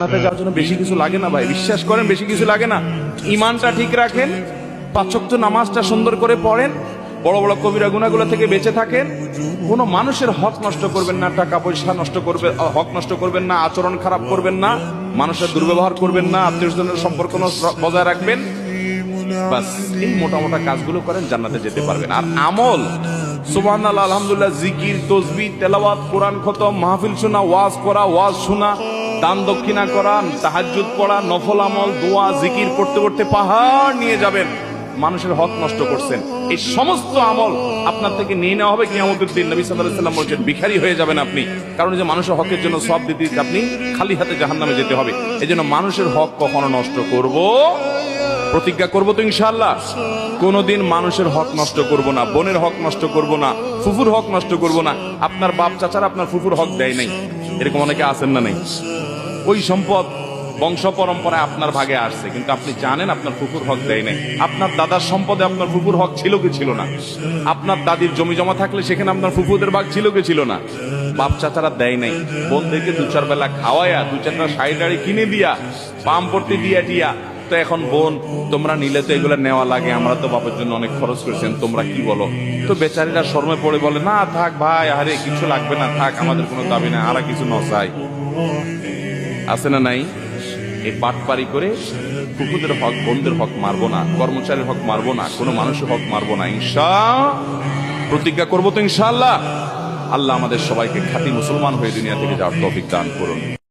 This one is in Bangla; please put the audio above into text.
যাওয়ার জন্য বেশি কিছু লাগে না ভাই, বিশ্বাস করেন বেশি কিছু লাগে না। ইমানটা ঠিক রাখেন, 5 ওয়াক্ত নামাজটা সুন্দর করে পড়েন, বড় বড় কবিরা গুনাহগুলো থেকে বেঁচে থাকেন, কোনো মানুষের হক নষ্ট করবেন না, টাকা পয়সা নষ্ট করবেন, হক নষ্ট করবেন না, আচরণ খারাপ করবেন না, মানুষের দুর্ব্যবহার করবেন না, আত্মীয়স্বজনের সম্পর্ক বজায় রাখবেন। বাস এই মোটা মোটা কাজগুলো করেন, জান্নাতে যেতে পারবেন। আর আমল সুবহানাল্লাহ, আলহামদুলিল্লাহ, জিকির, তাসবিহ, তেলাওয়াত, কোরআন খতম, মাহফিল শোনা, ওয়াজ করা, ওয়াজ শোনা, দান দক্ষিণা করা, তাহাজ্জুদ পড়া, নফল আমল, দোয়া, জিকির করতে করতে পাহাড় নিয়ে যাবেন। মানুষের হক নষ্ট করছেন, এই সমস্ত আমল আপনার থেকে নিয়ে নেওয়া হবে কিয়ামতের দিন। নবী সাল্লাল্লাহু আলাইহি ওয়াসাল্লাম বলেছেন ভিখারি হয়ে যাবেন আপনি, কারণ যে মানুষের হকের জন্য সওয়াব দিতে আপনি খালি হাতে জাহান্নামে যেতে হবে। এজন্য মানুষের হক কখনো নষ্ট করব, প্রতিজ্ঞা করব তো ইনশাআল্লাহ, কোনদিন মানুষের হক নষ্ট করব না, বোনের হক নষ্ট করব না, ফুফুর হক নষ্ট করব না। আপনার বাপ চাচারা আপনার ফুফুর হক দেয় নাই, এরকম অনেকে আছেন না? নেই, ওই সম্পদ বংশ পরম্পরায় আপনার ভাগে আসছে, কিন্তু আপনি জানেন আপনার ফুফুর হক দেয় নাই। আপনার দাদার সম্পদে আপনার ফুফুর হক ছিল কি ছিল না? আপনার দাদির জমি জমা থাকলে সেখানে আপনার ফুফুদের ভাগ ছিল কি ছিল না? বাপ চাচারা দেয় নাই, বোনদেরকে 2-4 বেলা খাওয়ায়া, 2-4টা শাড়ি টাড়ি কিনে দিয়া, পাম পড়তে দিয়া টিয়া, তো এখন বোন তোমরা নিলে তো এগুলো নেওয়া লাগে, আমরা তো বাপের জন্য অনেক খরচ করেছেন, তোমরা কি বলো? তো বেচারীরা শর্মে পড়ে বলে, না থাক ভাই, আরে কিছু লাগবে না, থাক, আমাদের কোনো দাবি না, আর কিছু নচাই। আছে না নাই? এই বাটপারি করে কুকুরদের হক, বোনদের হক মারবো না, কর্মচারীর হক মারবো না, কোনো মানুষের হক মারবো না। প্রতিজ্ঞা করবো তো ইনশাআল্লাহ। আল্লাহ আমাদের সবাইকে খাঁটি মুসলমান হয়ে দুনিয়া থেকে যাওয়ার তৌফিক দান করুন।